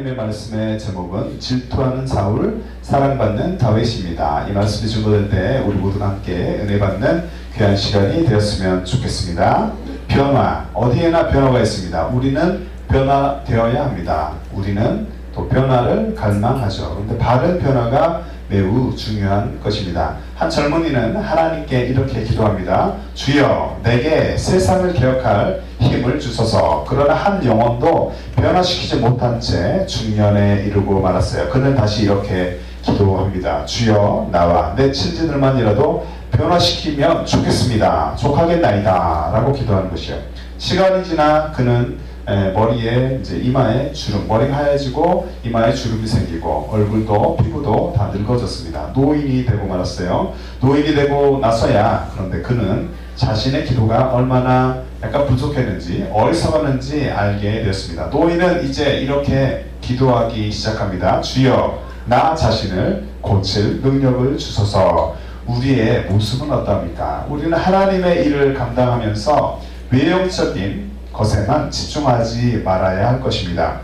오늘의 말씀의 제목은 질투하는 사울, 사랑받는 다윗입니다. 이 말씀이 증거될 때 우리 모두가 함께 은혜 받는 귀한 시간이 되었으면 좋겠습니다. 변화, 어디에나 변화가 있습니다. 우리는 변화되어야 합니다. 우리는 또 변화를 갈망하죠. 그런데 바른 변화가 매우 중요한 것입니다. 한 젊은이는 하나님께 이렇게 기도합니다. 주여, 내게 세상을 개혁할 힘을 주소서. 그러나 한 영혼도 변화시키지 못한 채 중년에 이르고 말았어요. 그는 다시 이렇게 기도합니다. 주여, 나와 내 친지들만이라도 변화시키면 좋겠습니다. 족하겠나이다. 라고 기도하는 것이요. 시간이 지나 그는 머리에 이제 이마에 주름, 머리가 하얘지고 이마에 주름이 생기고 얼굴도 피부도 다 늙어졌습니다. 노인이 되고 말았어요. 노인이 되고 나서야 그런데 그는 자신의 기도가 얼마나 약간 부족했는지 어리석었는지 알게 되었습니다. 노인은 이제 이렇게 기도하기 시작합니다. 주여, 나 자신을 고칠 능력을 주소서. 우리의 모습은 어떠합니까? 우리는 하나님의 일을 감당하면서 외형적인 것에만 집중하지 말아야 할 것입니다.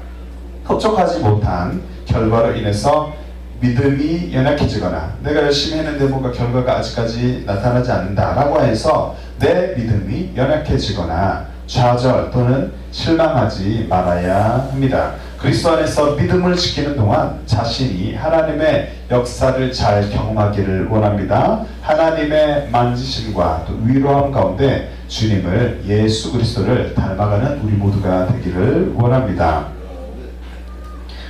흡족하지 못한 결과로 인해서 믿음이 연약해지거나 내가 열심히 했는데 뭔가 결과가 아직까지 나타나지 않는다라고 해서 내 믿음이 연약해지거나 좌절 또는 실망하지 말아야 합니다. 그리스도 안에서 믿음을 지키는 동안 자신이 하나님의 역사를 잘 경험하기를 원합니다. 하나님의 만지심과 또 위로함 가운데 주님을, 예수 그리스도를 닮아가는 우리 모두가 되기를 원합니다.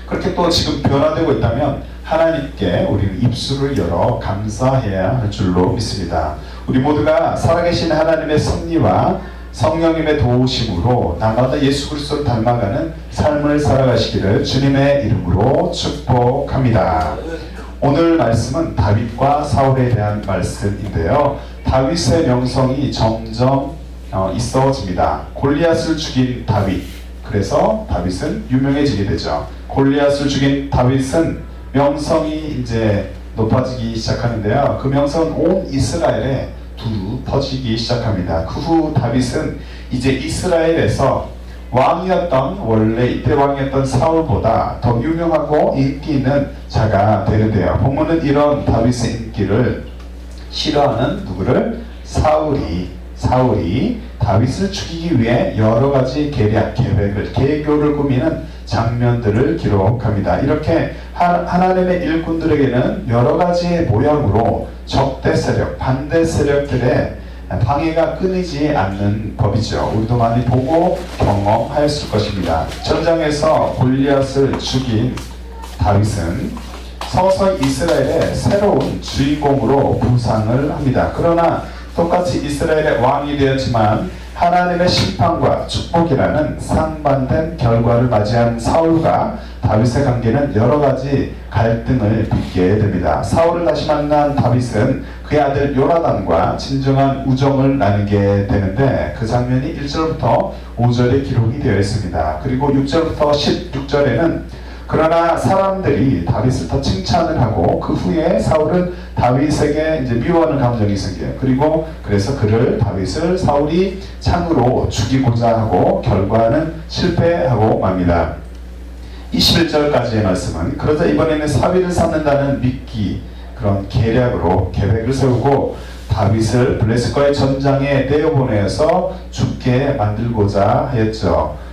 그렇게 또 지금 변화되고 있다면 하나님께 우리는 입술을 열어 감사해야 할 줄로 믿습니다. 우리 모두가 살아계신 하나님의 섭리와 성령님의 도우심으로 날마다 예수 그리스도를 닮아가는 삶을 살아가시기를 주님의 이름으로 축복합니다. 오늘 말씀은 다윗과 사울에 대한 말씀인데요. 다윗의 명성이 점점 있어집니다. 골리앗을 죽인 다윗, 그래서 다윗은 유명해지게 되죠. 골리앗을 죽인 다윗은 명성이 이제 높아지기 시작하는데요. 그 명성은 온 이스라엘에 두루 퍼지기 시작합니다. 그 후 다윗은 이제 이스라엘에서 왕이었던, 원래 이때 왕이었던 사울보다 더 유명하고 인기 있는 자가 되는데요. 본문은 이런 다윗의 인기를 싫어하는 누구를? 사울이 다윗을 죽이기 위해 여러 가지 계략, 계획을, 계교를 꾸미는 장면들을 기록합니다. 이렇게 하나님의 일꾼들에게는 여러 가지의 모양으로 적대 세력, 반대 세력들의 방해가 끊이지 않는 법이죠. 우리도 많이 보고 경험하였을 것입니다. 전장에서 골리앗을 죽인 다윗은 서서히 이스라엘의 새로운 주인공으로 부상을 합니다. 그러나 똑같이 이스라엘의 왕이 되었지만 하나님의 심판과 축복이라는 상반된 결과를 맞이한 사울과 다윗의 관계는 여러 가지 갈등을 빚게 됩니다. 사울을 다시 만난 다윗은 그의 아들 요나단과 진정한 우정을 나누게 되는데 그 장면이 1절부터 5절에 기록이 되어 있습니다. 그리고 6절부터 16절에는 그러나 사람들이 다윗을 더 칭찬을 하고 그 후에 사울은 다윗에게 이제 미워하는 감정이 생겨요. 그리고 그래서 다윗을 사울이 창으로 죽이고자 하고 결과는 실패하고 맙니다. 21절까지의 말씀은 그러자 이번에는 사위를 삼는다는 미끼, 그런 계략으로 계획을 세우고 다윗을 블레셋과의 전장에 내어보내서 죽게 만들고자 하였죠.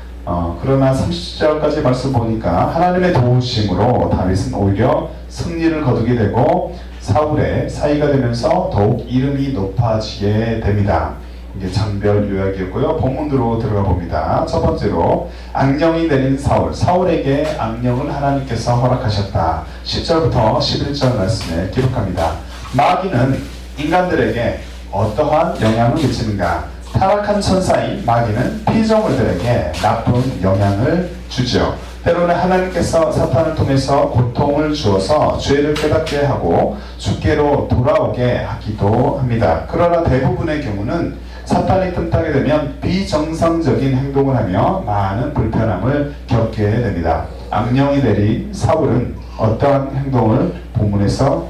그러나 30절까지 말씀 보니까 하나님의 도우심으로 다윗은 오히려 승리를 거두게 되고 사울의 사이가 되면서 더욱 이름이 높아지게 됩니다. 이게 장별 요약이었고요. 본문으로 들어가 봅니다. 첫 번째로 악령이 내린 사울에게 악령을 하나님께서 허락하셨다. 10절부터 11절 말씀에 기록합니다. 마귀는 인간들에게 어떠한 영향을 미치는가? 타락한 천사인 마귀는 피조물들에게 나쁜 영향을 주죠. 때로는 하나님께서 사탄을 통해서 고통을 주어서 죄를 깨닫게 하고 주께로 돌아오게 하기도 합니다. 그러나 대부분의 경우는 사탄이 틈타게 되면 비정상적인 행동을 하며 많은 불편함을 겪게 됩니다. 악령이 내린 사울은 어떠한 행동을 본문에서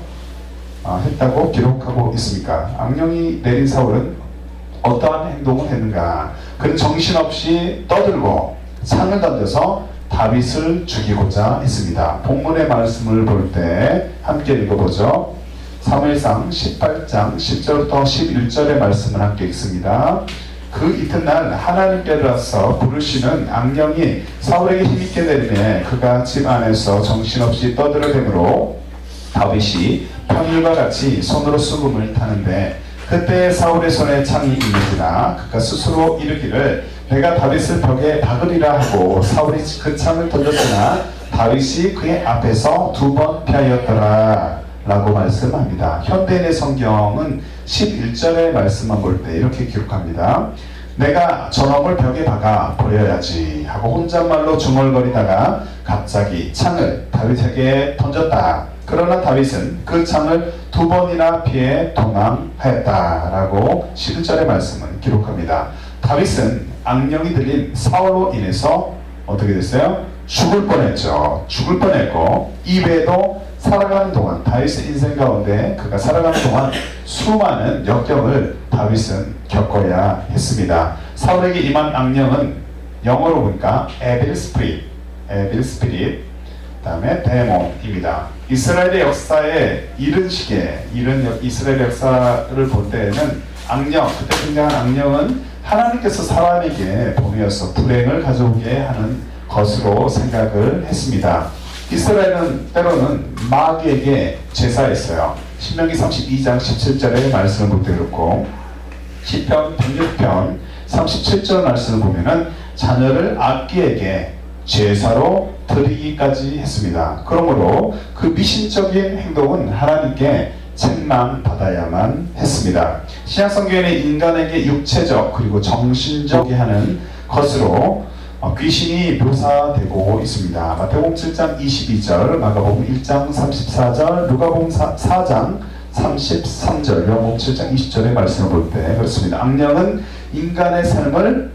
했다고 기록하고 있습니까? 악령이 내린 사울은 어떠한 행동을 했는가? 그는 정신없이 떠들고 창을 던져서 다윗을 죽이고자 했습니다. 본문의 말씀을 볼 때 함께 읽어보죠. 사무엘상 18장 10절부터 11절의 말씀을 함께 읽습니다. 그 이튿날 하나님께로서 부르시는 악령이 사울에게 힘있게 내리매 그가 집 안에서 정신없이 떠들어대므로 다윗이 평일과 같이 손으로 수금을 타는데 그때 사울의 손에 창이 있는지라 그가 스스로 이르기를 내가 다윗을 벽에 박으리라 하고 사울이 그 창을 던졌으나 다윗이 그의 앞에서 2번 피하였더라 라고 말씀합니다. 현대인의 성경은 11절의 말씀만 볼 때 이렇게 기록합니다. 내가 저놈을 벽에 박아 버려야지 하고 혼잣말로 중얼거리다가 갑자기 창을 다윗에게 던졌다. 그러나 다윗은 그 창을 2번이나 피해 도망하였다라고 11절의 말씀은 기록합니다. 다윗은 악령이 들린 사울로 인해서 어떻게 됐어요? 죽을 뻔했죠. 죽을 뻔했고 이외에도 살아가는 동안 다윗의 인생 가운데 그가 살아가는 동안 수많은 역경을 다윗은 겪어야 했습니다. 사울에게 임한 악령은 영어로 보니까 에빌 스피릿, 그 다음에 데몬입니다. 이스라엘의 역사에 이른 시기에 이스라엘 역사를 볼 때에는 악령, 그때 등장한 악령은 하나님께서 사람에게 보내어서 불행을 가져오게 하는 것으로 생각을 했습니다. 이스라엘은 때로는 마귀에게 제사했어요. 신명기 32장 17절의 말씀을 볼 때 그렇고 시편 106편 37절 말씀을 보면은 자녀를 악기에게 제사로 드리기까지 했습니다. 그러므로 그 미신적인 행동은 하나님께 책망받아야만 했습니다. 신약성경에는 인간에게 육체적 그리고 정신적이 하는 것으로 귀신이 묘사되고 있습니다. 마태복음 7장 22절, 마가복음 1장 34절, 누가복음 4장 33절, 요한복음 7장 20절의 말씀을 볼 때 그렇습니다. 악령은 인간의 삶을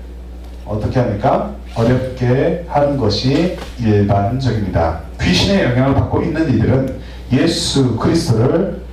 어떻게 합니까? 어렵게 하는 것이 일반적입니다. 귀신의 영향을 받고 있는 이들은 예수 그리스도를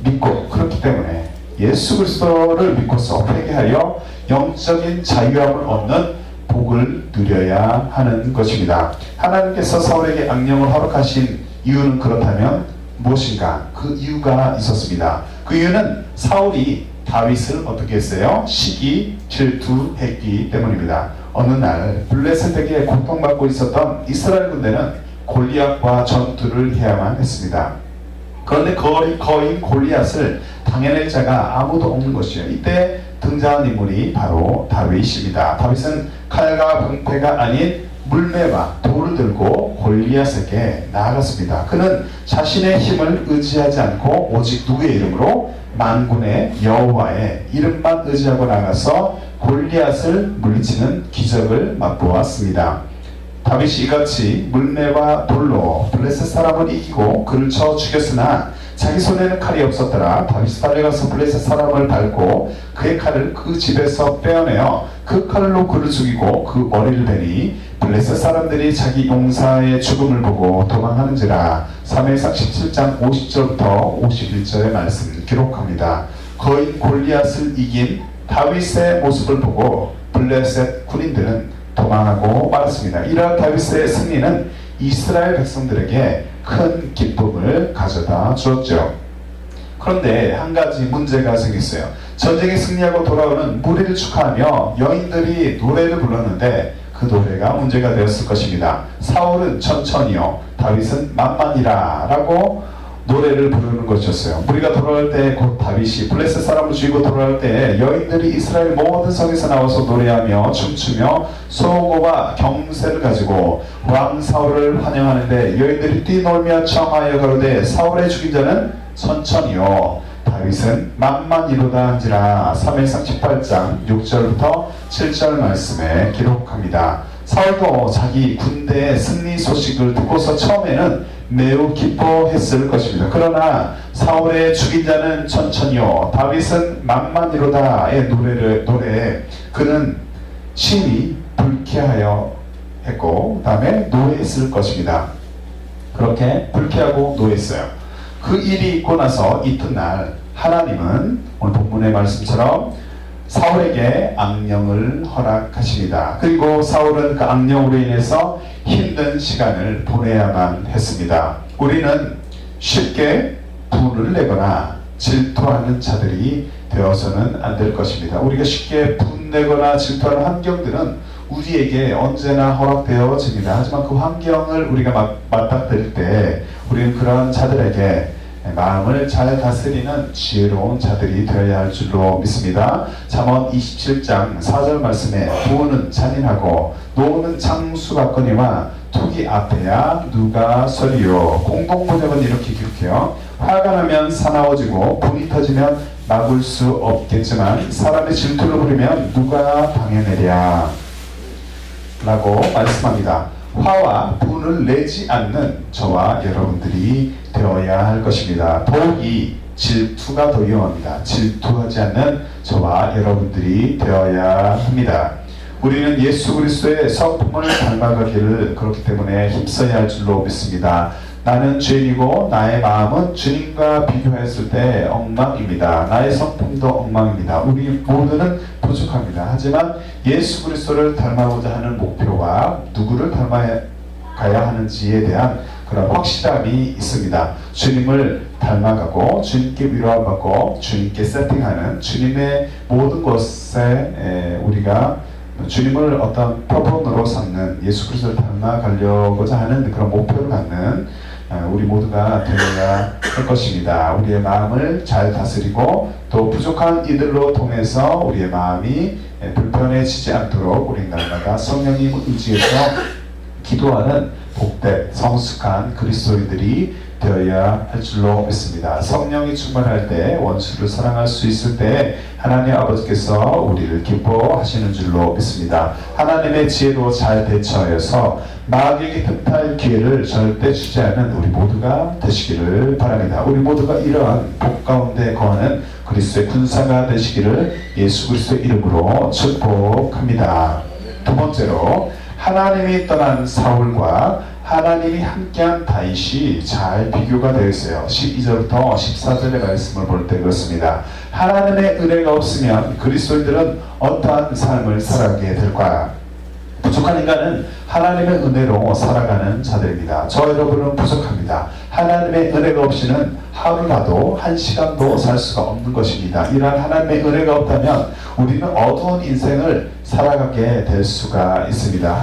믿고 그렇기 때문에 예수 그리스도를 믿고서 회개하여 영적인 자유함을 얻는 복을 누려야 하는 것입니다. 하나님께서 사울에게 악령을 허락하신 이유는 그렇다면 무엇인가? 그 이유가 있었습니다. 그 이유는 사울이 다윗을 어떻게 했어요? 시기 질투했기 때문입니다. 어느 날 블레셋에게 고통받고 있었던 이스라엘 군대는 골리앗과 전투를 해야만 했습니다. 그런데 거인 골리앗을 당해낼 자가 아무도 없는 것이에요. 이때 등장한 인물이 바로 다윗입니다. 다윗은 칼과 방패가 아닌 물매와 돌을 들고 골리앗에게 나아갔습니다. 그는 자신의 힘을 의지하지 않고 오직 누구의 이름으로? 만군의 여호와의 이름만 의지하고 나가서 골리앗을 물리치는 기적을 맛보았습니다. 다윗이 이같이 물매와 돌로 블레셋 사람을 이기고 그를 쳐 죽였으나 자기 손에는 칼이 없었더라. 다윗이 달려가서 블레셋 사람을 밟고 그의 칼을 그 집에서 빼어내어 그 칼로 그를 죽이고 그 머리를 베니 블레셋 사람들이 자기 용사의 죽음을 보고 도망하는지라. 사무엘상 17장 50절부터 51절의 말씀 기록합니다. 거인 골리앗을 이긴 다윗의 모습을 보고 블레셋 군인들은 도망하고 말았습니다. 이러한 다윗의 승리는 이스라엘 백성들에게 큰 기쁨을 가져다 주었죠. 그런데 한 가지 문제가 생겼어요. 전쟁에 승리하고 돌아오는 무리를 축하하며 여인들이 노래를 불렀는데 그 노래가 문제가 되었을 것입니다. 사울은 천천히요, 다윗은 만만이라 라고 노래를 부르는 것이었어요. 무리가 돌아올 때 곧 다윗이 블레셋 사람을 죽이고 돌아올 때 여인들이 이스라엘 모든 성에서 나와서 노래하며 춤추며 소고와 경세를 가지고 왕 사울을 환영하는데 여인들이 뛰놀며 청하여 가로되 사울의 죽인 자는 천천히요 다윗은 만만이로다 한지라. 사무엘상 18장 6절부터 7절 말씀에 기록합니다. 사울도 자기 군대의 승리 소식을 듣고서 처음에는 매우 기뻐했을 것입니다. 그러나 사울의 죽인 자는 천천히요 다윗은 만만이로다의 노래에 그는 심히 불쾌하여 했고 그 다음에 노해했을 것입니다. 그렇게 불쾌하고 노했어요. 그 일이 있고 나서 이튿날 하나님은 오늘 본문의 말씀처럼 사울에게 악령을 허락하십니다. 그리고 사울은 그 악령으로 인해서 힘든 시간을 보내야만 했습니다. 우리는 쉽게 분을 내거나 질투하는 자들이 되어서는 안 될 것입니다. 우리가 쉽게 분내거나 질투하는 환경들은 우리에게 언제나 허락되어집니다. 하지만 그 환경을 우리가 맞닥뜨릴 때 우리는 그런 자들에게 마음을 잘 다스리는 지혜로운 자들이 되어야 할 줄로 믿습니다. 잠언 27장 4절 말씀에 부는 잔인하고 노는 장수같거니와 투기 앞에야 누가 서리요. 공동번역은 이렇게 기록해요. 화가 나면 사나워지고 분이 터지면 막을 수 없겠지만 사람의 질투를 부리면 누가 방해내랴 라고 말씀합니다. 화와 분을 내지 않는 저와 여러분들이 되어야 할 것입니다. 더욱이 질투가 더 위험합니다. 질투하지 않는 저와 여러분들이 되어야 합니다. 우리는 예수 그리스도의 성품을 닮아가기를 그렇기 때문에 힘써야 할 줄로 믿습니다. 나는 죄인이고 나의 마음은 주님과 비교했을 때 엉망입니다. 나의 성품도 엉망입니다. 우리 모두는 부족합니다. 하지만 예수 그리스도를 닮아보자 하는 목표와 누구를 닮아가야 하는지에 대한 그런 확실함이 있습니다. 주님을 닮아가고 주님께 위로를 받고 주님께 세팅하는 주님의 모든 것에 우리가 주님을 어떤 표본으로 삼는 예수 그리스도를 닮아가려고자 하는 그런 목표를 갖는 우리 모두가 되어야 할 것입니다. 우리의 마음을 잘 다스리고 또 부족한 이들로 통해서 우리의 마음이 불편해지지 않도록 우리 날마다 성령님을 의지해서 기도하는 복된 성숙한 그리스도인들이 되어야 할 줄로 믿습니다. 성령이 충만할 때 원수를 사랑할 수 있을 때 하나님 아버지께서 우리를 기뻐하시는 줄로 믿습니다. 하나님의 지혜로 잘 대처해서 마귀에게 틈탈 기회를 절대 주지 않는 우리 모두가 되시기를 바랍니다. 우리 모두가 이러한 복 가운데 거하는 그리스도의 군사가 되시기를 예수 그리스도의 이름으로 축복합니다. 두 번째로 하나님이 떠난 사울과 하나님이 함께한 다윗이 잘 비교가 되어 있어요. 12절부터 14절의 말씀을 볼 때 그렇습니다. 하나님의 은혜가 없으면 그리스도인들은 어떠한 삶을 살아가게 될까? 부족한 인간은 하나님의 은혜로 살아가는 자들입니다. 저 여러분은 부족합니다. 하나님의 은혜가 없이는 하루라도 한 시간도 살 수가 없는 것입니다. 이러한 하나님의 은혜가 없다면 우리는 어두운 인생을 살아가게 될 수가 있습니다.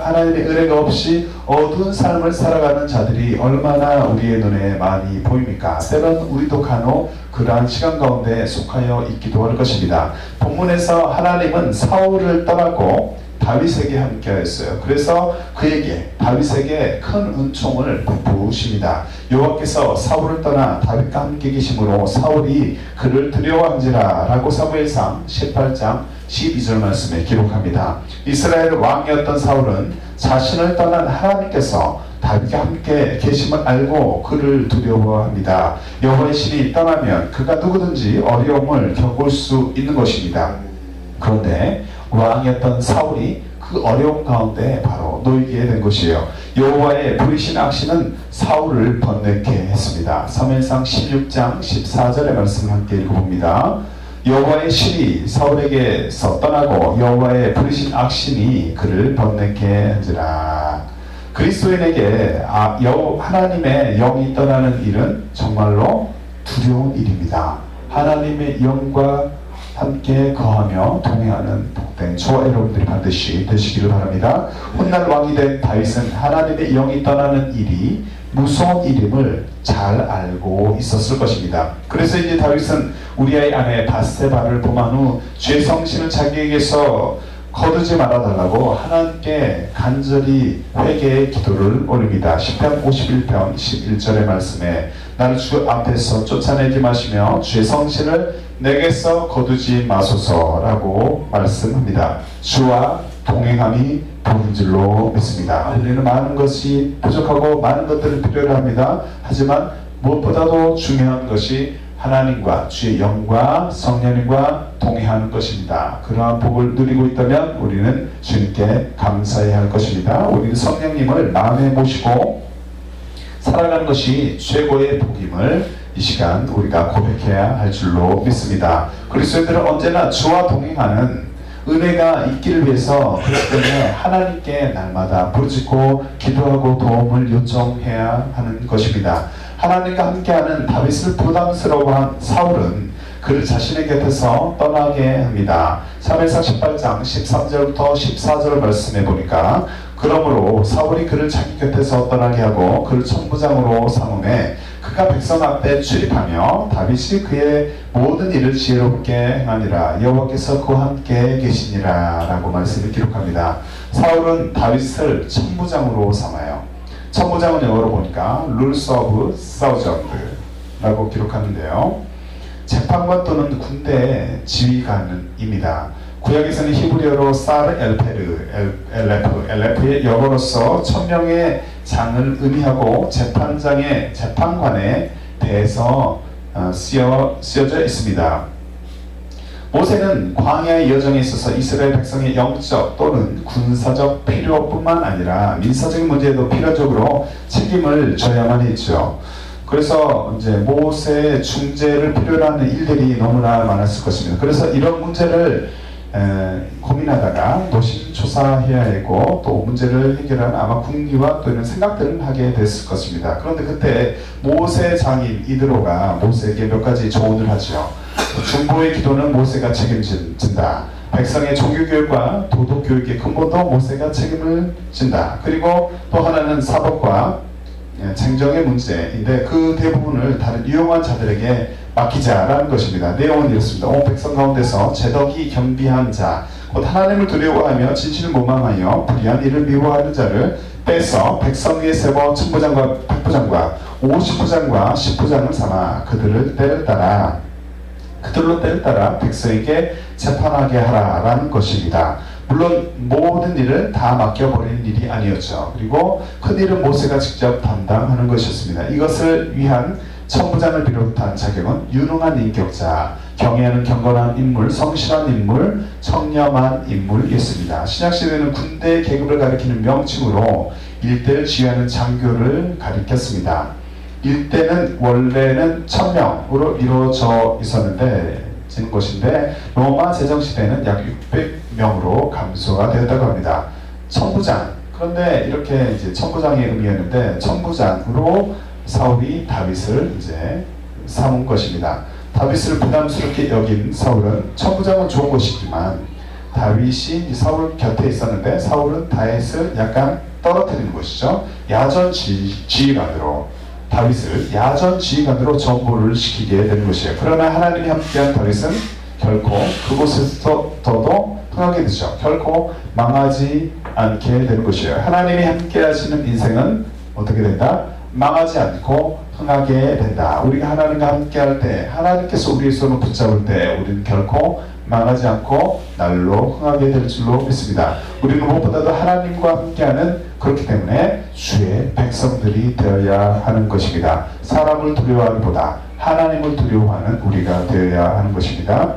하나님의 은혜가 없이 어두운 삶을 살아가는 자들이 얼마나 우리의 눈에 많이 보입니까? 때론 우리도 간혹 그러한 시간 가운데 속하여 있기도 할 것입니다. 본문에서 하나님은 사울을 떠나고 다윗에게 함께하였어요. 그래서 그에게 다윗에게 큰 은총을 베푸십니다. 여호와께서 사울을 떠나 다윗과 함께 계심으로 사울이 그를 두려워한지라 라고 사무엘상 18장 12절 말씀에 기록합니다. 이스라엘 왕이었던 사울은 자신을 떠난 하나님께서 다윗과 함께 계심을 알고 그를 두려워합니다. 여호와의 신이 떠나면 그가 누구든지 어려움을 겪을 수 있는 것입니다. 그런데 왕이었던 사울이 그 어려움 가운데 바로 놓이게 된 것이에요. 여호와의 부리신 악신은 사울을 번뇌케 했습니다. 사무엘상 16장 14절의 말씀을 함께 읽어봅니다. 여호와의 신이 사울에게서 떠나고 여호와의 부리신 악신이 그를 번뇌케 한지라. 그리스도인에게 하나님의 영이 떠나는 일은 정말로 두려운 일입니다. 하나님의 영과 함께 거하며 동행하는 복된 저와 여러분들이 반드시 되시기를 바랍니다. 훗날 왕이 된 다윗은 하나님의 영이 떠나는 일이 무서운 일임을 잘 알고 있었을 것입니다. 그래서 이제 다윗은 우리아의 아내 바세바를 범한 후 죄 성신을 자기에게서 거두지 말아달라고 하나님께 간절히 회개의 기도를 올립니다. 시편 51편 11절의 말씀에 나를 주 앞에서 쫓아내지 마시며 죄 성신을 내게서 거두지 마소서라고 말씀합니다. 주와 동행함이 복인 줄로 믿습니다. 우리는 많은 것이 부족하고 많은 것들을 필요로 합니다. 하지만 무엇보다도 중요한 것이 하나님과 주의 영과 성령님과 동행하는 것입니다. 그러한 복을 누리고 있다면 우리는 주님께 감사해야 할 것입니다. 우리는 성령님을 마음에 모시고 살아가는 것이 최고의 복임을 이 시간 우리가 고백해야 할 줄로 믿습니다. 그리스도인들은 언제나 주와 동행하는 은혜가 있기를 위해서, 그렇기 때문에 하나님께 날마다 부르짖고 기도하고 도움을 요청해야 하는 것입니다. 하나님과 함께하는 다윗을 부담스러워한 사울은 그를 자신의 곁에서 떠나게 합니다. 사무엘상 18장 13절부터 14절 말씀해 보니까, 그러므로 사울이 그를 자기 곁에서 떠나게 하고 그를 천부장으로 삼음에 그가 백성 앞에 출입하며 다윗이 그의 모든 일을 지혜롭게 행하니라. 여호와께서 그와 함께 계시니라 라고 말씀을 기록합니다. 사울은 다윗을 천부장으로 삼아요. 천부장은 영어로 보니까 Rules of Thousand 라고 기록하는데요, 재판관 또는 군대 지휘관입니다. 구약에서는 히브리어로 사르 엘페르, 엘레프의 영어로서 1000명의 장을 의미하고 재판관에 대해서 쓰여져 있습니다. 모세는 광야의 여정에 있어서 이스라엘 백성의 영적 또는 군사적 필요뿐만 아니라 민사적인 문제에도 필연적으로 책임을 져야만 했죠. 그래서 이제 모세의 중재를 필요로 하는 일들이 너무나 많았을 것입니다. 그래서 이런 문제를 고민하다가 노심초사해야 하고 또 문제를 해결하는 아마 궁리와 또 이런 생각들을 하게 됐을 것입니다. 그런데 그때 모세 장인 이드로가 모세에게 몇 가지 조언을 하죠. 중보의 기도는 모세가 책임진다. 백성의 종교교육과 도덕교육의 근본도 모세가 책임을 진다. 그리고 또 하나는 사법과 쟁정의 문제인데 그 대부분을 다른 유용한 자들에게 맡기자라는 것입니다. 내용은 이렇습니다. 온 백성 가운데서 제덕이 겸비한 자, 곧 하나님을 두려워하며 진실을 모망하여 불의한 일을 미워하는 자를 빼서 백성 위에 세워 천부장과 백부장과 50부장과 10부장을 삼아 그들로 때를 따라 백성에게 재판하게 하라라는 것입니다. 물론 모든 일을 다 맡겨버리는 일이 아니었죠. 그리고 큰 일은 모세가 직접 담당하는 것이었습니다. 이것을 위한 천부장을 비롯한 자격은 유능한 인격자, 경애하는 경건한 인물, 성실한 인물, 청렴한 인물이었습니다. 신약시대는 군대 계급을 가리키는 명칭으로 일대를 지휘하는 장교를 가리켰습니다. 일대는 원래는 1000명으로 이루어져 있었는데 것인데 로마 제정시대는 약 600명으로 감소가 되었다고 합니다. 천부장, 그런데 이렇게 이제 천부장의 의미였는데 천부장으로 사울이 다윗을 이제 삼은 것입니다. 다윗을 부담스럽게 여긴 사울은, 천부장은 좋은 것이지만 다윗이 사울 곁에 있었는데 사울은 다윗을 약간 떨어뜨리는 것이죠. 야전 지휘관으로 다윗을 야전 지휘관으로 전보를 시키게 되는 것이에요. 그러나 하나님이 함께한 다윗은 결코 그곳에서도 흥하게 되죠. 결코 망하지 않게 되는 것이에요. 하나님이 함께 하시는 인생은 어떻게 된다? 망하지 않고 흥하게 된다. 우리가 하나님과 함께 할 때, 하나님께서 우리의 손을 붙잡을 때 우리는 결코 망하지 않고 날로 흥하게 될 줄로 믿습니다. 우리는 무엇보다도 하나님과 함께하는, 그렇기 때문에 주의 백성들이 되어야 하는 것입니다. 사람을 두려워하기보다 하나님을 두려워하는 우리가 되어야 하는 것입니다.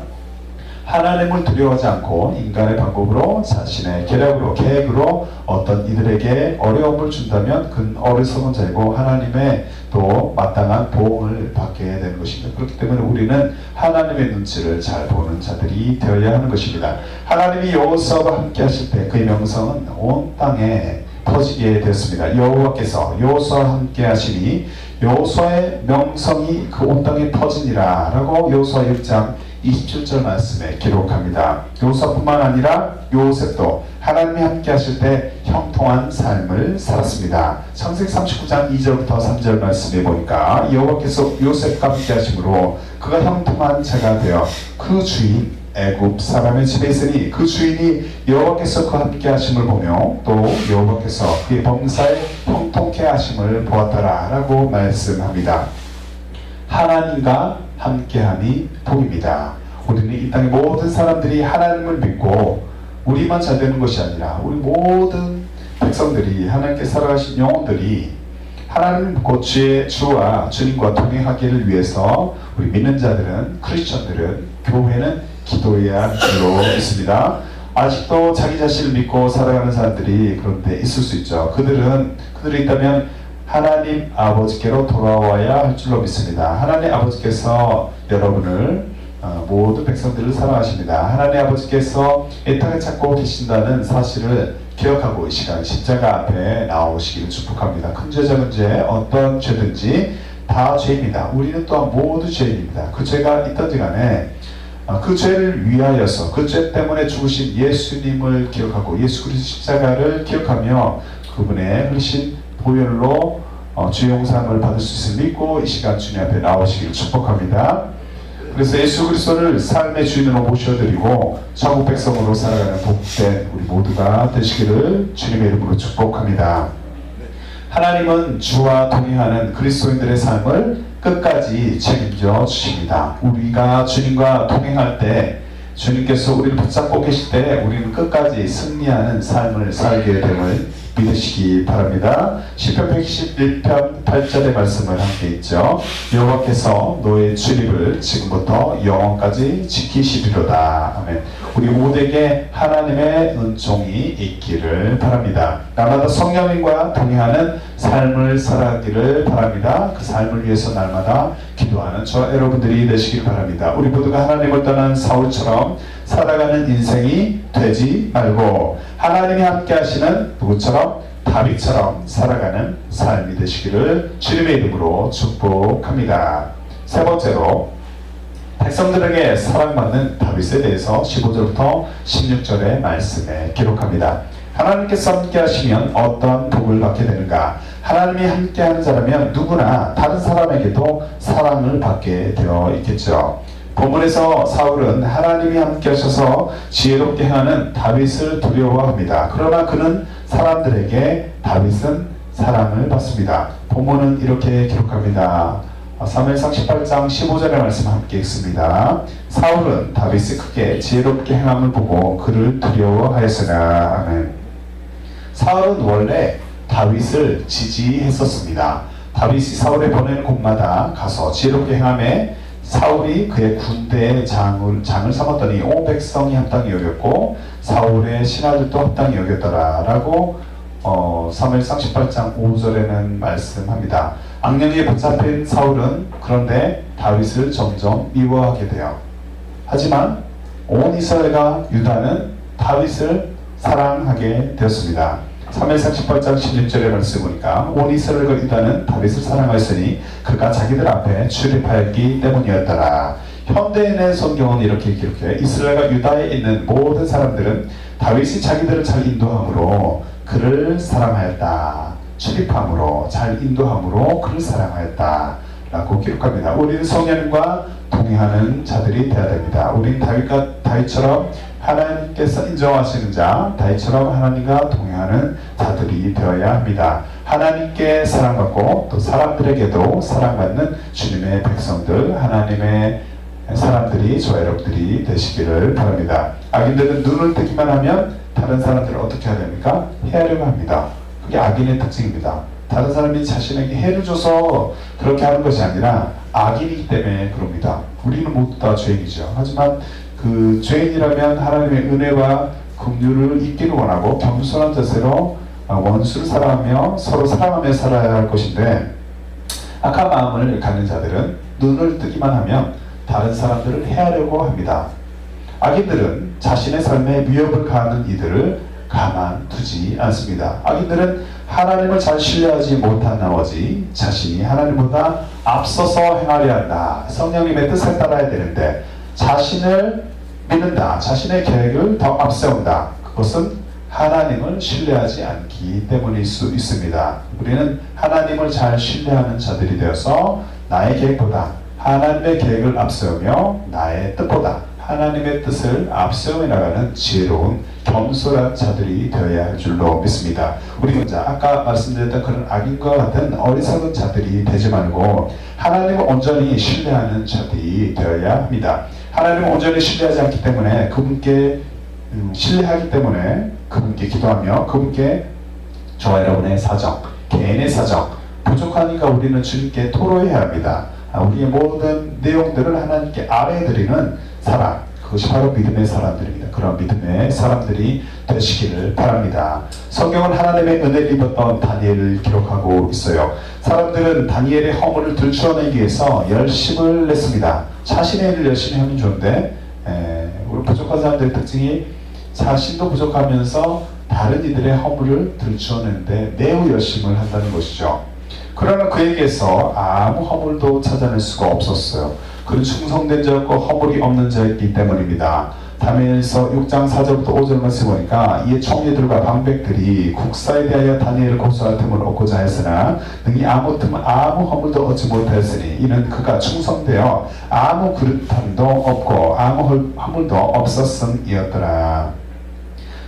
하나님을 두려워하지 않고 인간의 방법으로, 자신의 계략으로, 계획으로 어떤 이들에게 어려움을 준다면 그는 어리석은 자이고 하나님의 또 마땅한 보응을 받게 되는 것입니다. 그렇기 때문에 우리는 하나님의 눈치를 잘 보는 자들이 되어야 하는 것입니다. 하나님이 여호수아와 함께 하실 때 그의 명성은 온 땅에 퍼지게 되었습니다. 여호와께서 여호수아와 함께 하시니 여호수아의 명성이 그 온 땅에 퍼지니라 라고 여호수아 6장 27절 말씀에 기록합니다. 여호수아뿐만 아니라 요셉도 하나님이 함께 하실 때 형통한 삶을 살았습니다. 창세기 39장 2절부터 3절 말씀에 보니까 여호와께서 요셉과 함께 하심으로 그가 형통한 자가 되어 그 주인 애굽 사람의 집에 있으니 그 주인이 여호와께서 그와 함께 하심을 보며 또 여호와께서 그의 범사에 형통케 하심을 보았더라 라고 말씀합니다. 하나님과 함께함이 복입니다. 우리는 이 땅의 모든 사람들이 하나님을 믿고 우리만 잘 되는 것이 아니라 우리 모든 백성들이, 하나님께 살아가신 영혼들이 하나님을 믿고 주와 주님과 동행하기를 위해서 우리 믿는 자들은, 크리스천들은, 교회는 기도해야 할 줄로 있습니다. 아직도 자기 자신을 믿고 살아가는 사람들이 그런데 있을 수 있죠. 그들이 있다면 하나님 아버지께로 돌아와야 할 줄로 믿습니다. 하나님 아버지께서 여러분을 모든 백성들을 사랑하십니다. 하나님 아버지께서 애타게 찾고 계신다는 사실을 기억하고 이 시간 십자가 앞에 나오시기를 축복합니다. 큰 죄 작은 죄 어떤 죄든지 다 죄입니다. 우리는 또한 모두 죄인입니다. 그 죄가 있던지 간에 그 죄를 위하여서 그 죄 때문에 죽으신 예수님을 기억하고 예수 그리스도 십자가를 기억하며 그분의 흘리신 보혈로 죄 용서함을 받을 수 있음을 믿고 이 시간 주님 앞에 나오시기를 축복합니다. 그래서 예수 그리스도를 삶의 주인으로 모셔드리고 천국 백성으로 살아가는 복된 우리 모두가 되시기를 주님의 이름으로 축복합니다. 하나님은 주와 동행하는 그리스도인들의 삶을 끝까지 책임져 주십니다. 우리가 주님과 동행할 때 주님께서 우리를 붙잡고 계실 때 우리는 끝까지 승리하는 삶을 살게 됨을 믿으시기 바랍니다. 시편 111편 8절의 말씀을 함께 있죠. 여호와께서 너의 출입을 지금부터 영원까지 지키시리로다. 아멘. 우리 모두에게 하나님의 은총이 있기를 바랍니다. 날마다 성령님과 동행하는 삶을 살아가기를 바랍니다. 그 삶을 위해서 날마다 기도하는 저 여러분들이 되시길 바랍니다. 우리 모두가 하나님을 떠난 사울처럼 살아가는 인생이 되지 말고 하나님이 함께 하시는 누구처럼? 다윗처럼 살아가는 삶이 되시기를 주님의 이름으로 축복합니다. 세 번째로 백성들에게 사랑받는 다윗에 대해서 15절부터 16절의 말씀에 기록합니다. 하나님께서 함께 하시면 어떤 복을 받게 되는가? 하나님이 함께 하는 자라면 누구나 다른 사람에게도 사랑을 받게 되어 있겠죠. 본문에서 사울은 하나님이 함께 하셔서 지혜롭게 행하는 다윗을 두려워합니다. 그러나 그는 사람들에게 다윗은 사랑을 받습니다. 본문은 이렇게 기록합니다. 사무엘상 18장 15절의 말씀 함께 읽습니다. 사울은 다윗이 크게 지혜롭게 행함을 보고 그를 두려워하였으나. 아멘. 사울은 원래 다윗을 지지했었습니다. 다윗이 사울에 보낸 곳마다 가서 지혜롭게 행함에 사울이 그의 군대의 장을 삼았더니 온 백성이 합당히 여겼고 사울의 신하들도 합당히 여겼더라 라고 사무엘상 18장 5절에는 말씀합니다. 악령에 붙잡힌 사울은 그런데 다윗을 점점 미워하게 돼요. 하지만 온 이스라엘과 유다는 다윗을 사랑하게 되었습니다. 사무엘상 18장 16절의 말씀 보니까 온 이스라엘과 유다는 다윗을 사랑하였으니 그가 자기들 앞에 출입하였기 때문이었더라. 현대인의 성경은 이렇게 기록해 이스라엘과 유다에 있는 모든 사람들은 다윗이 자기들을 잘 인도함으로 그를 사랑하였다. 출입함으로 잘 인도함으로 그를 사랑하였다 라고 기록합니다. 우리는 성령과 동행하는 자들이 되어야 됩니다. 우리는 다윗처럼 하나님께서 인정하시는 자, 다윗처럼 하나님과 동행하는 자들이 되어야 합니다. 하나님께 사랑받고 또 사람들에게도 사랑받는 주님의 백성들, 하나님의 사람들이 저와 여러분들이 되시기를 바랍니다. 악인들은 눈을 뜨기만 하면 다른 사람들을 어떻게 해야 됩니까? 해하려고 합니다. 그게 악인의 특징입니다. 다른 사람이 자신에게 해를 줘서 그렇게 하는 것이 아니라 악인이기 때문에 그럽니다. 우리는 모두 다 죄인이죠. 하지만 그 죄인이라면 하나님의 은혜와 긍휼을 입기를 원하고 겸손한 자세로 원수를 사랑하며 서로 사랑하며 살아야 할 것인데 악한 마음을 갖는 자들은 눈을 뜨기만 하면 다른 사람들을 해하려고 합니다. 악인들은 자신의 삶에 위협을 가하는 이들을 가만두지 않습니다. 악인들은 하나님을 잘 신뢰하지 못한 나머지 자신이 하나님보다 앞서서 행하려 한다. 성령님의 뜻을 따라야 되는데 자신을 믿는다. 자신의 계획을 더 앞세운다. 그것은 하나님을 신뢰하지 않기 때문일 수 있습니다. 우리는 하나님을 잘 신뢰하는 자들이 되어서 나의 계획보다 하나님의 계획을 앞세우며 나의 뜻보다 하나님의 뜻을 앞세워 나가는 지혜로운 겸손한 자들이 되어야 할 줄로 믿습니다. 우리 혼자 아까 말씀드렸던 그런 악인과 같은 어리석은 자들이 되지 말고 하나님을 온전히 신뢰하는 자들이 되어야 합니다. 하나님을 온전히 신뢰하지 않기 때문에 그분께 신뢰하기 때문에 그분께 기도하며 그분께 저와 여러분의 사정, 개인의 사정 부족하니까 우리는 주님께 토로해야 합니다. 우리의 모든 내용들을 하나님께 아뢰드리는 사랑, 그것이 바로 믿음의 사람들입니다. 그런 믿음의 사람들이 되시기를 바랍니다. 성경은 하나님의 은혜를 입었던 다니엘을 기록하고 있어요. 사람들은 다니엘의 허물을 들추어내기 위해서 열심을 냈습니다. 자신의 일을 열심히 하면 좋은데 우리 부족한 사람들의 특징이 자신도 부족하면서 다른 이들의 허물을 들추어내는데 매우 열심을 한다는 것이죠. 그러나 그에게서 아무 허물도 찾아낼 수가 없었어요. 그는 충성된 자였고 허물이 없는 자였기 때문입니다. 다니엘서 6장 4절부터 5절 말씀 보니까 이에 총리들과 방백들이 국사에 대하여 다니엘을 고소할 틈을 얻고자 했으나 능히 아무 허물도 얻지 못하였으니 이는 그가 충성되어 아무 그릇함도 없고 아무 허물도 없었음이었더라.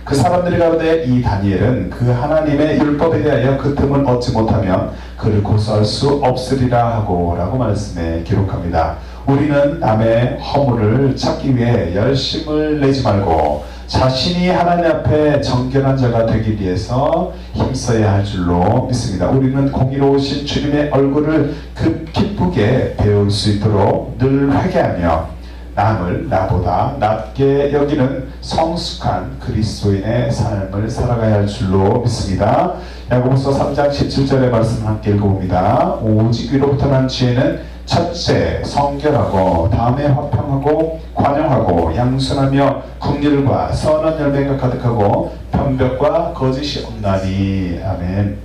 그 사람들 가운데 이 다니엘은 그 하나님의 율법에 대하여 그 틈을 얻지 못하면 그를 고소할 수 없으리라 하고 라고 말씀에 기록합니다. 우리는 남의 허물을 찾기 위해 열심을 내지 말고 자신이 하나님 앞에 정결한 자가 되기 위해서 힘써야 할 줄로 믿습니다. 우리는 공의로우신 주님의 얼굴을 기쁘게 배울 수 있도록 늘 회개하며 남을 나보다 낮게 여기는 성숙한 그리스도인의 삶을 살아가야 할 줄로 믿습니다. 야고보서 3장 17절의 말씀 함께 읽어봅니다. 오직 위로부터 난 지혜는 첫째 성결하고 다음에 화평하고 관용하고 양순하며 긍휼과 선한 열매가 가득하고 변벽과 거짓이 없나니. 아멘.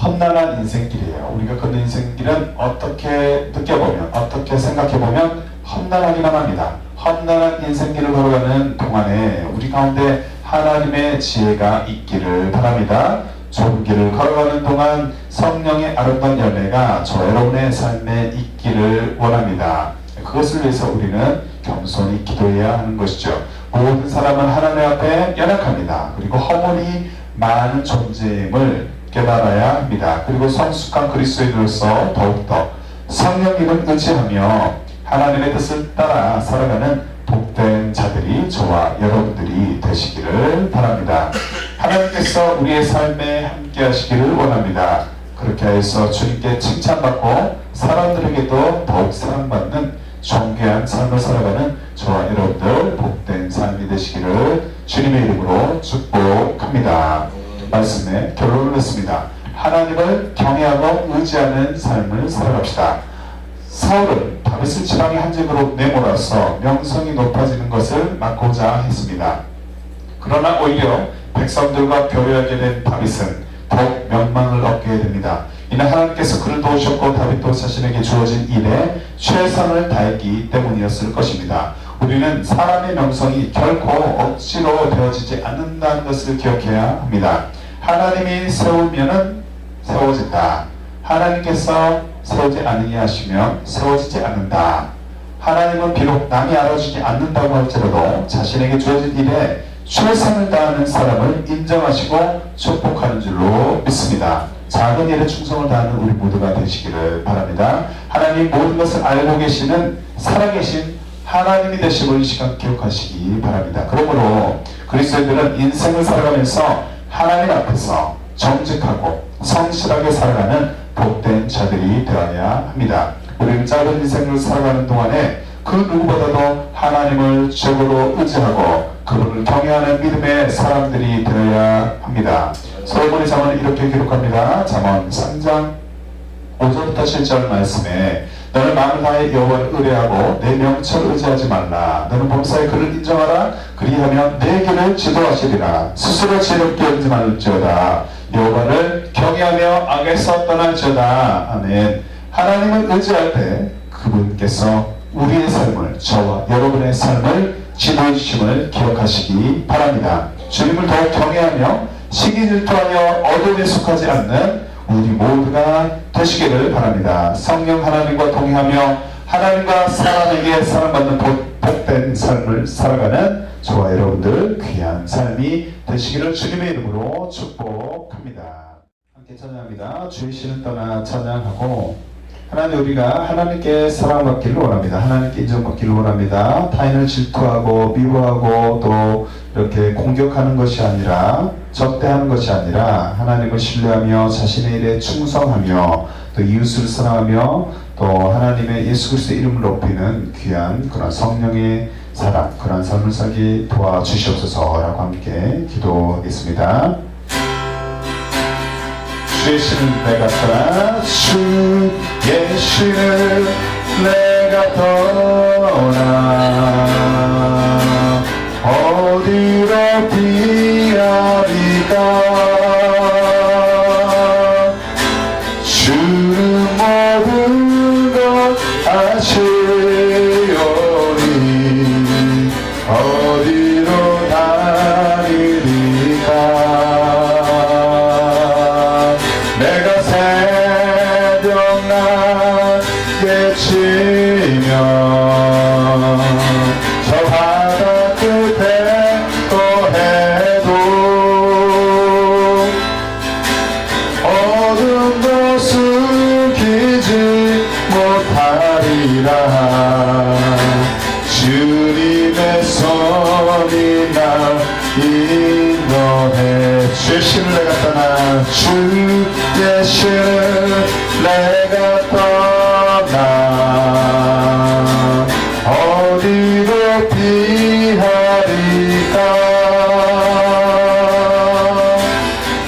험난한 인생길이에요. 우리가 걷는 인생길은 어떻게 느껴보면 어떻게 생각해보면 험난하기만 합니다. 험난한 인생길을 걸어가는 동안에 우리 가운데 하나님의 지혜가 있기를 바랍니다. 좁은 길을 걸어가는 동안 성령의 아름다운 열매가 저 여러분의 삶에 있기를 원합니다. 그것을 위해서 우리는 겸손히 기도해야 하는 것이죠. 모든 사람은 하나님 앞에 연약합니다. 그리고 허물이 많은 존재임을 깨달아야 합니다. 그리고 성숙한 그리스도인으로서 더욱더 성령님을 의지하며 하나님의 뜻을 따라 살아가는 복된 자들이 저와 여러분들이 되시기를 바랍니다. 하나님께서 우리의 삶에 함께 하시기를 원합니다. 그렇게 해서 주님께 칭찬받고 사람들에게도 더욱 사랑받는 존귀한 삶을 살아가는 저와 여러분들 복된 삶이 되시기를 주님의 이름으로 축복합니다. 말씀의 결론을 냈습니다. 하나님을 경외하고 의지하는 삶을 살아갑시다. 사울은 다윗을 지팡이 한 집으로 내몰아서 명성이 높아지는 것을 막고자 했습니다. 그러나 오히려 백성들과 교류하게 된 다윗은 더욱 명망을 얻게 됩니다. 이는 하나님께서 그를 도우셨고 다윗도 자신에게 주어진 일에 최선을 다했기 때문이었을 것입니다. 우리는 사람의 명성이 결코 억지로 되어지지 않는다는 것을 기억해야 합니다. 하나님이 세우면은 세워진다. 하나님께서 세우지 않으게 하시면 세워지지 않는다. 하나님은 비록 남이 알아주지 않는다고 할지라도 자신에게 주어진 일에 최선을 다하는 사람을 인정하시고 축복하는 줄로 믿습니다. 작은 일에 충성을 다하는 우리 모두가 되시기를 바랍니다. 하나님 모든 것을 알고 계시는 살아계신 하나님이 되심을 이 시간 기억하시기 바랍니다. 그러므로 그리스도인들은 인생을 살아가면서 하나님 앞에서 정직하고 성실하게 살아가는 복된 자들이 되어야 합니다. 우리는 짧은 인생을 살아가는 동안에 그 누구보다도 하나님을 최고로 의지하고 그분을 경외하는 믿음의 사람들이 되어야 합니다. 솔로몬의 잠언은 이렇게 기록합니다. 잠언 3장 5절부터 7절 말씀에 너는 마음을 다해 여호와를 의뢰하고 내 명철을 의지하지 말라. 너는 범사에 그를 인정하라. 그리하면 내 길을 지도하시리라. 스스로 지혜롭게 여기지 말지어다. 여호와를 경외하며 악에서 떠날지어다. 아멘. 하나님을 의지할 때 그분께서 우리의 삶을, 저와 여러분의 삶을 지도해 주심을 기억하시기 바랍니다. 주님을 더욱 경외하며 시기 질투하며 어둠에 속하지 않는 우리 모두가 되시기를 바랍니다. 성령 하나님과 동행하며 하나님과 사람에게 사랑받는 복된 삶을 살아가는 저와 여러분들 귀한 삶이 되시기를 주님의 이름으로 축복합니다. 함께 찬양합니다. 주의 신을 떠나 찬양하고 하나님, 우리가 하나님께 사랑받기를 원합니다. 하나님께 인정받기를 원합니다. 타인을 질투하고 미워하고 또 이렇게 공격하는 것이 아니라, 적대하는 것이 아니라 하나님을 신뢰하며 자신의 일에 충성하며 또 이웃을 사랑하며 또 하나님의 예수 그리스도의 이름을 높이는 귀한 그런 성령의 사랑, 그런 삶을 살기 도와주시옵소서라고 함께 기도하겠습니다. 주의 신을 내가 떠나, 주의 신을 내가 떠나 어디로 피하리까. 주는 모든 것 아시오니 어디로 다니리까. 내가 새벽낮 깨치며 저 바다 끝에 거해도 어둠 곳을 기지 못하리라. 주님의 손이 날 인도해. 주의 신을 내가 떠나, 주의 신을 내가 떠나 어디로 피하리까.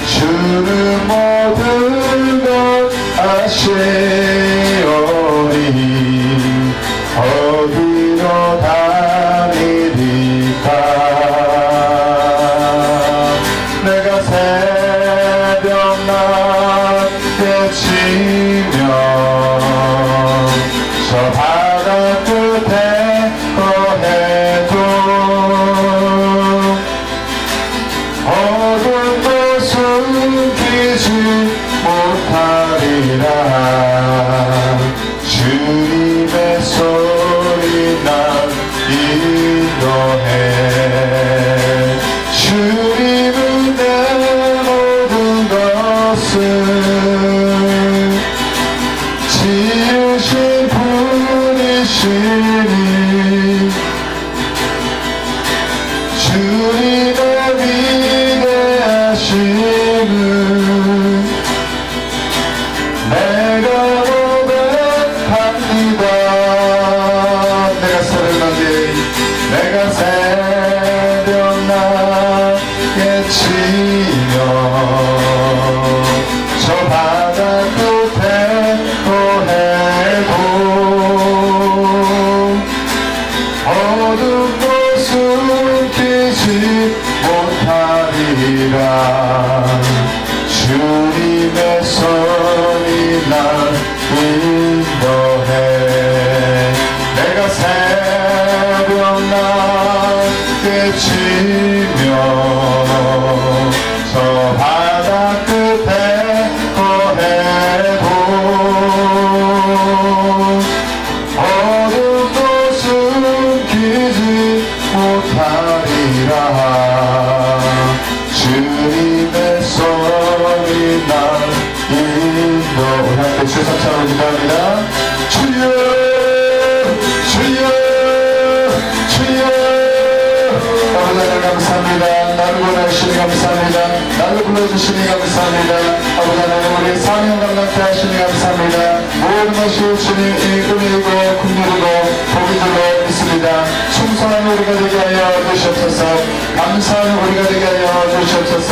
주는 모든 것 아시오니 어디로 다니리까. 내가 새벽낮 깨치며 저 바다 끝에 거해도 어둠 곳은 피지 못하리라. 주님의 손이 날 인도해. 주님은 내 모든 것을 지으신 분이시니 주님의 위대하심을 내가 고백합니다. 내가 새벽낮 깨치며 저 바다 끝에 거해도 어둠 곳은 피지 못하리라. 주님의 손이 날 인도해. 내가 새벽낮 깨치며 저 바다 끝에 거해도 어둠 곳은 기지 못하리라. 주님의 손이 날 인도해. 함께 주 삼창으로 기도합니다. 주여 주여 주여. 아버지 하나님 감사합니다. 나를 보내주시니 감사합니다. 나를 불러주시니 감사합니다. 아버지 하나님 우리 사명 감당케 하시니 감사합니다. 모든 것이 주님이 은혜이고 긍휼이고 복이 줄로 믿습니다. 충성한 우리가 되게 하여 주시옵소서. 감사하는 우리가 되게 하여 주시옵소서.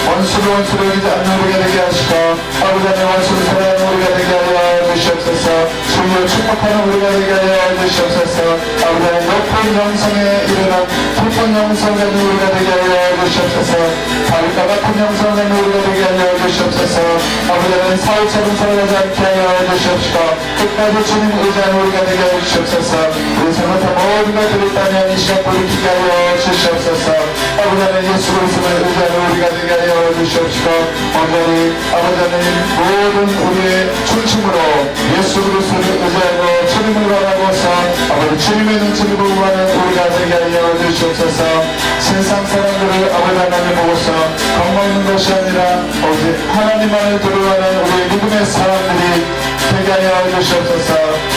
원수를 원수로 여기지 않는 우리가 되게 하시고 아버지 하나님 원수를 사랑하는 우리가 되게 하여 주시옵소서. 주님을 축복하는 우리가 되게 하여 주시옵소서. 아버지 하나님 높은 영성에 이르는 깊은 영성을 가진 우리가 되게 하여 주시옵소서. 바울과 같은 영성을 가진 우리가 되게 하여 주시옵소서. 아버지 하나님 사울처럼 살아가지 않게 하여 주시옵시고 끝까지 주님 의지하는 우리가 되게 하여 주시옵소서. 우리 잘못한 모든 것들을 있다면 이 시간 돌이키게 하여 주시옵소서. 아버지 하나님 예수 그리스도를 의지하는 우리가 되게 하여 주시옵시고 온전히 아버지 하나님 모든 우리의 중심으로 예수 그리스도를 의지하고 주님을 바라보서 아버지 주님의 눈치를 보고 가는 우리가 되게 하여 주시옵소서. 세상 사람들을 아버지 하나님 보고서 겁먹는 것이 아니라 오직 하나님만을 두려워하는 우리 믿음의 사람들이 되게 하여 주시옵소서.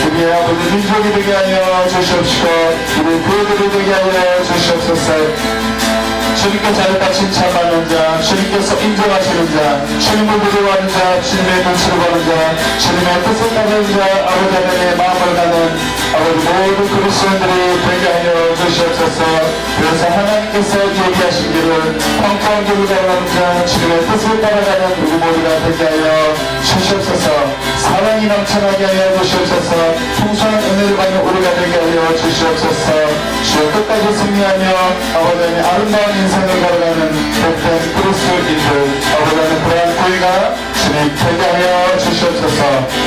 우리의 아버지 민족이 되게 하여 주시옵시고 우리 교회들이 되게 하여 주시옵소서. 주님께서 잘했다 칭찬받는 자, 주님께서 인정하시는 자, 주님을 두려워하는 자, 주님의 눈치를 보는 자, 주님의 뜻을 따르는 자, 아버지 하나님의 마음을 가는 아버지 모든 그리스도인들이 되게 하여 주시옵소서. 주시옵소서. 그래서 하나님께서 얘기하시기를 평평들을 가라앉아 주님의 뜻을 따라가는 우리 모두가 되게 하여 주시옵소서. 사랑이 넘쳐나게 하여 주시옵소서. 풍성한 은혜를 받는 우리가 되게 하여 주시옵소서. 주여 끝까지 승리하며 아버지의 아름다운 인생을 걸어가는 복된 그리스도인들 아버지의 불안 고의가 주님 되게 하여 주시옵소서.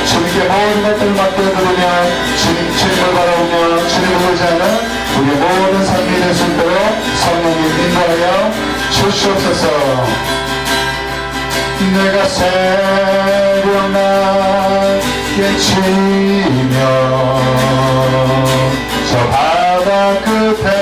주님께 모든 것들을 맡겨드리며 주님을 바라보며 주님을 의지하는 우리 모든 삶이 될 수 있도록 성령님 인도하여 주시옵소서. 내가 새벽 낮에 치며 저 바다 끝에